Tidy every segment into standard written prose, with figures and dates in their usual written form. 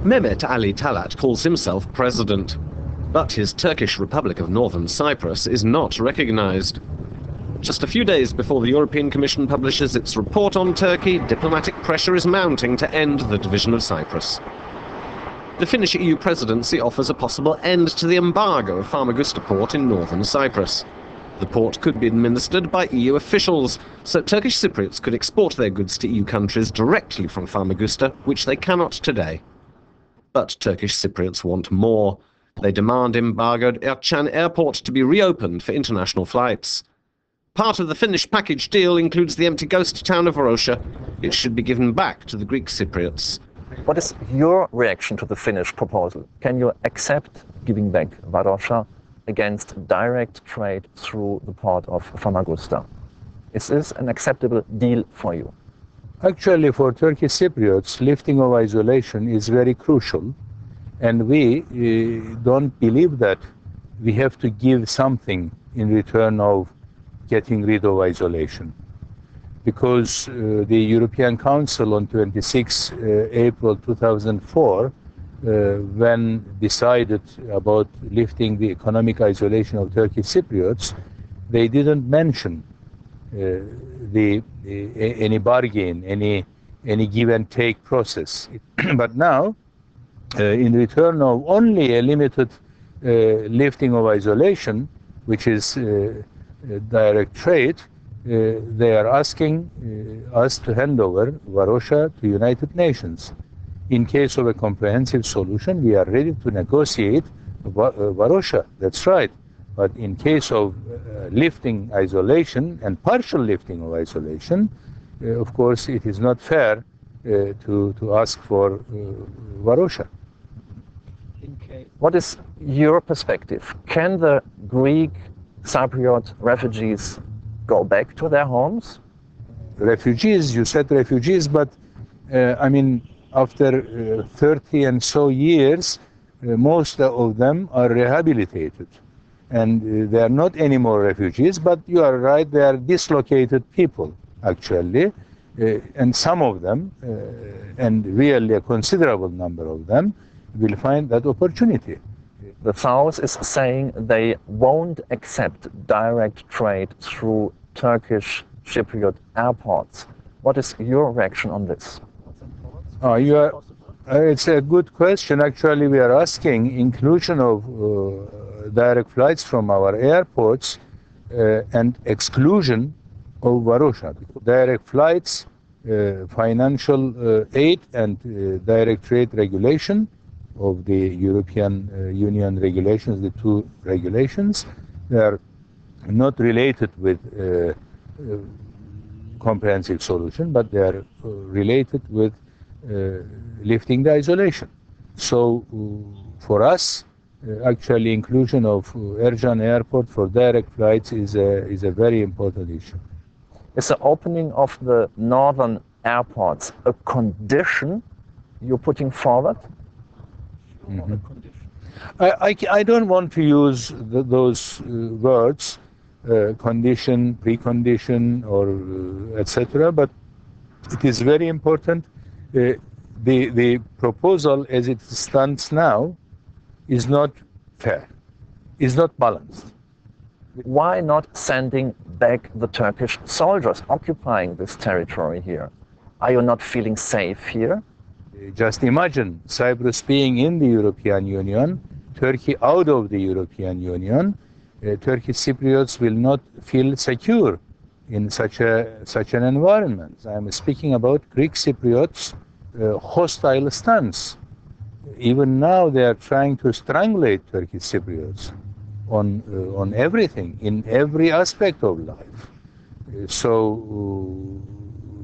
Mehmet Ali Talat calls himself president, but his Turkish Republic of Northern Cyprus is not recognized. Just a few days before the European Commission publishes its report on Turkey, diplomatic pressure is mounting to end the division of Cyprus. The Finnish EU-presidency offers a possible end to the embargo of Famagusta port in Northern Cyprus. The port could be administered by EU officials, so Turkish Cypriots could export their goods to EU countries directly from Famagusta, which they cannot today. But Turkish Cypriots want more. They demand embargoed Ercan airport to be reopened for international flights. Part of the Finnish package deal includes the empty ghost town of Varosha. It should be given back to the Greek Cypriots. What is your reaction to the Finnish proposal? Can you accept giving back Varosha against direct trade through the port of Famagusta? Is this an acceptable deal for you? Actually, for Turkish Cypriots, lifting of isolation is very crucial, and we don't believe that we have to give something in return of getting rid of isolation. Because the European Council on 26 April 2004, when decided about lifting the economic isolation of Turkish Cypriots, they didn't mention any bargain, any give and take process. But now, in return of only a limited lifting of isolation, which is direct trade, they are asking us to hand over Varosha to United Nations. In case of a comprehensive solution, we are ready to negotiate Varosha, that's right. But in case of lifting isolation and partial lifting of isolation, of course, it is not fair to ask for Varosha. What is your perspective? Can the Greek Cypriot refugees go back to their homes? Refugees, you said refugees, but I mean, after 30 and so years, most of them are rehabilitated. And they are not anymore refugees, but you are right, they are dislocated people, actually. And some of them, and really a considerable number of them, will find that opportunity. The South is saying they won't accept direct trade through Turkish Cypriot airports. What is your reaction on this? It's a good question. Actually, we are asking inclusion of direct flights from our airports and exclusion of Varosha. Direct flights, financial aid and direct trade regulation of the European Union regulations, the two regulations, they are not related with comprehensive solution, but they are related with lifting the isolation. So for us, actually inclusion of Ercan airport for direct flights is a very important issue. Is the opening of the northern airports a condition you're putting forward? Mm-hmm. I don't want to use those words, condition, precondition, or etc. But it is very important. The proposal as it stands now is not fair, is not balanced. Why not sending back the Turkish soldiers occupying this territory here? Are you not feeling safe here? Just imagine Cyprus being in the European Union, Turkey out of the European Union. Turkish Cypriots will not feel secure in such an environment. I'm speaking about Greek Cypriots' hostile stance. Even now they are trying to strangulate Turkish Cypriots on everything, in every aspect of life. So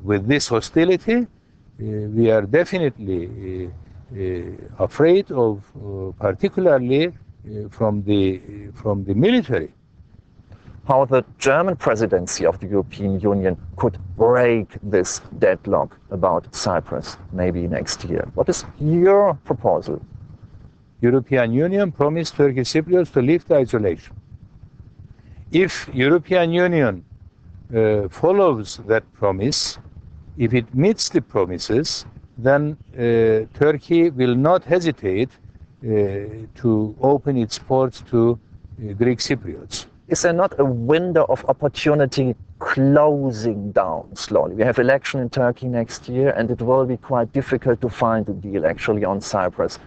with this hostility, we are definitely afraid of, particularly from the military. How the German presidency of the European Union could break this deadlock about Cyprus maybe next year. What is your proposal? European Union promised Turkish Cypriots to lift isolation. If European Union follows that promise, if it meets the promises, then Turkey will not hesitate to open its ports to Greek Cypriots. Is there not a window of opportunity closing down slowly? We have election in Turkey next year, and it will be quite difficult to find a deal actually on Cyprus.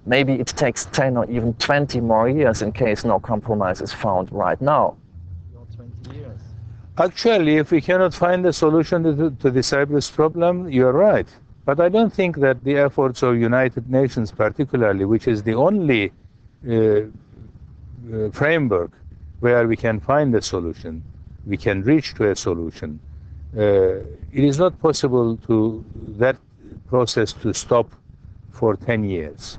Maybe it takes 10 or even 20 more years in case no compromise is found right now. 20 years. Actually, if we cannot find a solution to the Cyprus problem, you're right. But I don't think that the efforts of United Nations particularly, which is the only framework where we can find a solution, we can reach to a solution, it is not possible to that process to stop for 10 years.